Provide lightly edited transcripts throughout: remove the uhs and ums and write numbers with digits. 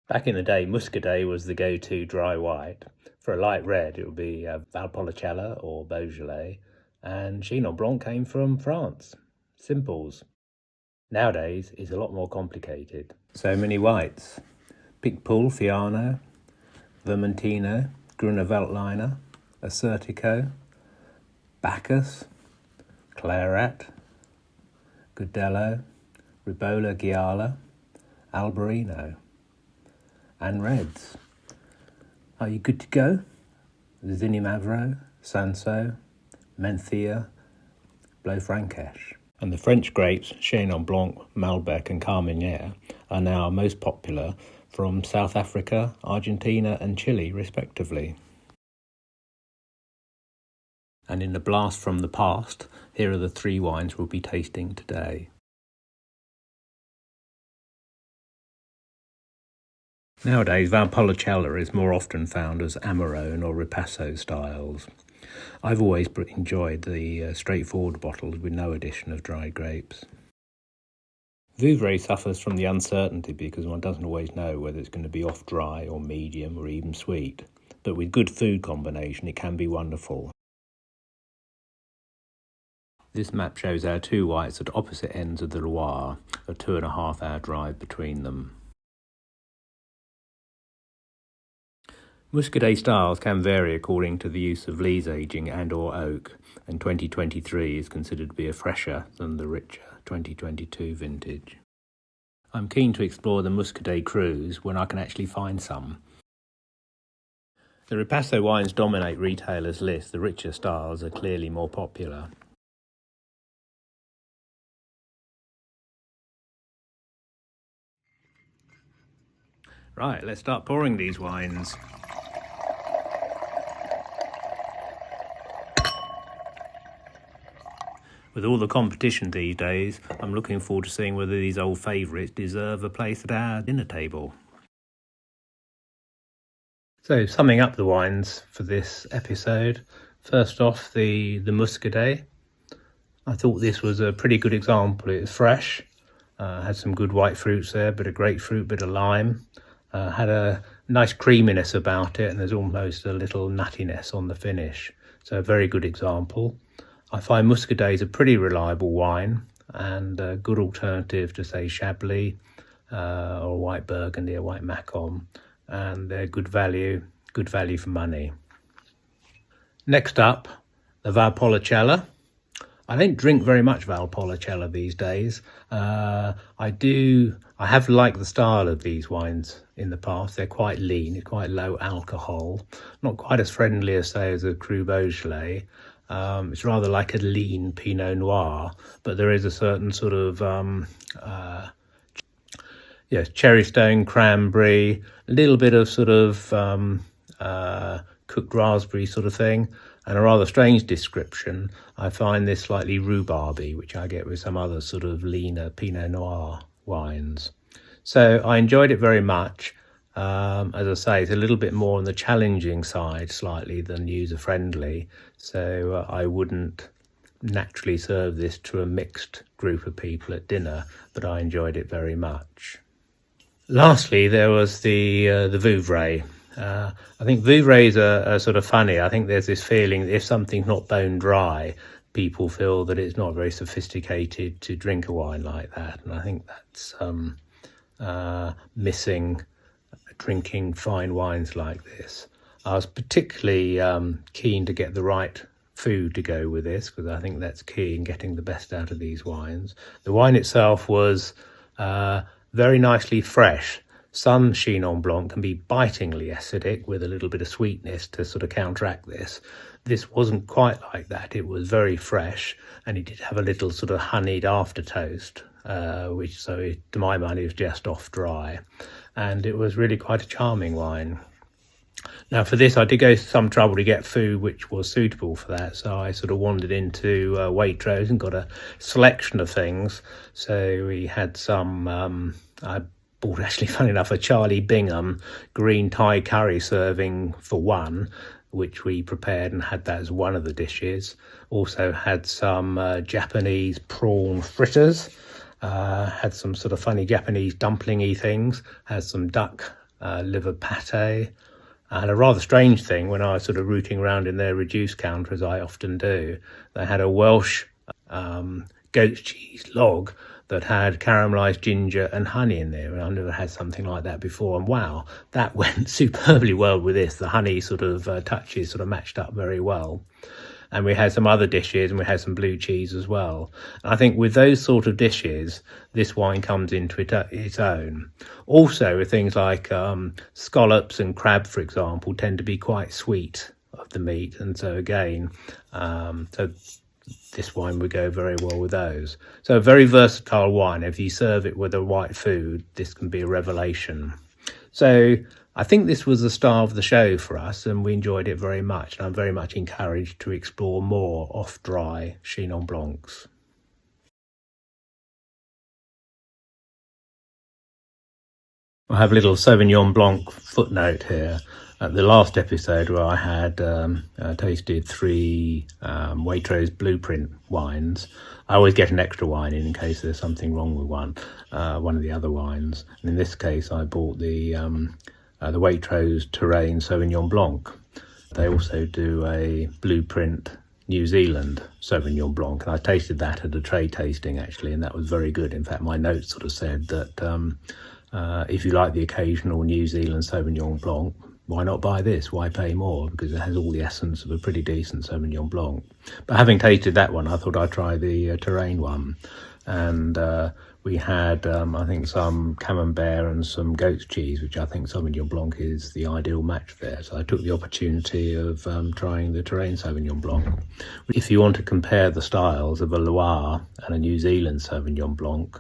Back in the day, Muscadet was the go-to dry white. For a light red, it would be Valpolicella or Beaujolais, and Chenin Blanc came from France. Simples. Nowadays, it's a lot more complicated. So many whites. Picpoul Fiano, Vermentino, Gruner Veltliner, Assertico, Bacchus, Claret, Godello, Ribolla Gialla, Albarino, and reds. Are you good to go? Zinimavro, Sanso, Menthia, Blaufränkisch. And the French grapes, Chenin Blanc, Malbec and Carmenere, are now most popular from South Africa, Argentina and Chile respectively. And in the blast from the past, here are the 3 wines we'll be tasting today. Nowadays, Valpolicella is more often found as Amarone or Ripasso styles. I've always enjoyed the straightforward bottles with no addition of dried grapes. Vouvray suffers from the uncertainty because one doesn't always know whether it's going to be off dry or medium or even sweet. But with good food combination, it can be wonderful. This map shows our 2 whites at opposite ends of the Loire, a 2.5-hour drive between them. Muscadet styles can vary according to the use of lees aging and or oak, and 2023 is considered to be a fresher than the richer 2022 vintage. I'm keen to explore the Muscadet Crus when I can actually find some. The Ripasso wines dominate retailers' lists. The richer styles are clearly more popular. Right, let's start pouring these wines. With all the competition these days, I'm looking forward to seeing whether these old favourites deserve a place at our dinner table. So, summing up the wines for this episode, first off, the Muscadet. I thought this was a pretty good example. It's fresh, had some good white fruits there, bit of grapefruit, bit of lime, had a nice creaminess about it, and there's almost a little nuttiness on the finish. So a very good example. I find Muscadet is a pretty reliable wine and a good alternative to, say, Chablis or white Burgundy or white Macon, and they're good value for money. Next up, the Valpolicella. I don't drink very much Valpolicella these days. I have liked the style of these wines in the past. They're quite lean, quite low alcohol, not quite as friendly as, say, as a Cru Beaujolais. It's rather like a lean Pinot Noir, but there is a certain sort of cherry stone, cranberry, a little bit of sort of cooked raspberry sort of thing, and a rather strange description. I find this slightly rhubarby, which I get with some other sort of leaner Pinot Noir wines. So I enjoyed it very much. As I say, it's a little bit more on the challenging side slightly than user-friendly, so I wouldn't naturally serve this to a mixed group of people at dinner, but I enjoyed it very much. Lastly, there was the Vouvray. I think Vouvrays are sort of funny. I think there's this feeling that if something's not bone dry, people feel that it's not very sophisticated to drink a wine like that, and I think that's missing drinking fine wines like this. I was particularly keen to get the right food to go with this, because I think that's key in getting the best out of these wines. The wine itself was very nicely fresh. Some Chenin Blanc can be bitingly acidic with a little bit of sweetness to sort of counteract this. This wasn't quite like that. It was very fresh, and it did have a little sort of honeyed aftertaste, which, so to my mind, it was just off dry. And it was really quite a charming wine. Now for this, I did go to some trouble to get food which was suitable for that, so I sort of wandered into Waitrose and got a selection of things. So we had some, I bought actually, funny enough, a Charlie Bingham green Thai curry serving for one, which we prepared and had that as one of the dishes. Also had some Japanese prawn fritters. Had some sort of funny Japanese dumpling-y things, had some duck liver pate. And a rather strange thing, when I was sort of rooting around in their reduced counter, as I often do, they had a Welsh goat's cheese log that had caramelised ginger and honey in there, and I've never had something like that before, and wow, that went superbly well with this. The honey sort of touches sort of matched up very well. And we had some other dishes, and we had some blue cheese as well. And I think with those sort of dishes, this wine comes into its own. Also, with things like scallops and crab, for example, tend to be quite sweet of the meat. And so again, so this wine would go very well with those. So a very versatile wine. If you serve it with the right food, this can be a revelation. So I think this was the star of the show for us, and we enjoyed it very much. And I'm very much encouraged to explore more off-dry Chenin Blancs. I have a little Sauvignon Blanc footnote here. At the last episode, where I had tasted 3 Waitrose Blueprint wines, I always get an extra wine in case there's something wrong with one of the other wines. And in this case, I bought the Waitrose Terrain Sauvignon Blanc. They also do a Blueprint New Zealand Sauvignon Blanc, and I tasted that at a trade tasting actually, and that was very good. In fact, my notes sort of said that if you like the occasional New Zealand Sauvignon Blanc, why not buy this? Why pay more? Because it has all the essence of a pretty decent Sauvignon Blanc. But having tasted that one, I thought I'd try the Terrain one. And we had, I think, some camembert and some goat's cheese, which I think Sauvignon Blanc is the ideal match there. So I took the opportunity of trying the Terrain Sauvignon Blanc. If you want to compare the styles of a Loire and a New Zealand Sauvignon Blanc,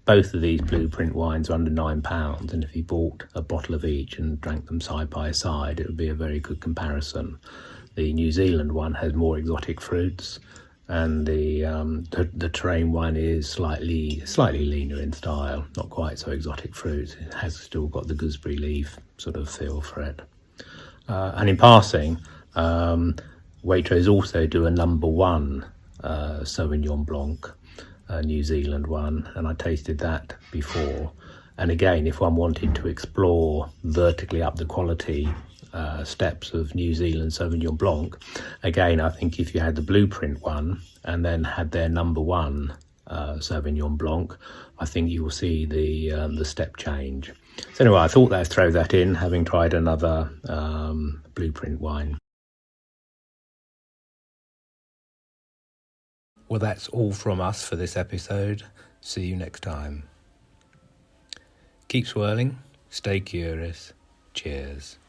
both of these Blueprint wines are under £9, and if you bought a bottle of each and drank them side by side, it would be a very good comparison. The New Zealand one has more exotic fruits, and the Terrain one is slightly leaner in style, not quite so exotic fruits. It has still got the gooseberry leaf sort of feel for it. And in passing, Waitrose also do a number 1 Sauvignon Blanc, New Zealand one, and I tasted that before. And again, if one wanted to explore vertically up the quality steps of New Zealand Sauvignon Blanc, again, I think if you had the Blueprint one and then had their number 1 Sauvignon Blanc, I think you will see the step change. So anyway, I thought I'd throw that in, having tried another Blueprint wine. Well, that's all from us for this episode. See you next time. Keep swirling, stay curious. Cheers.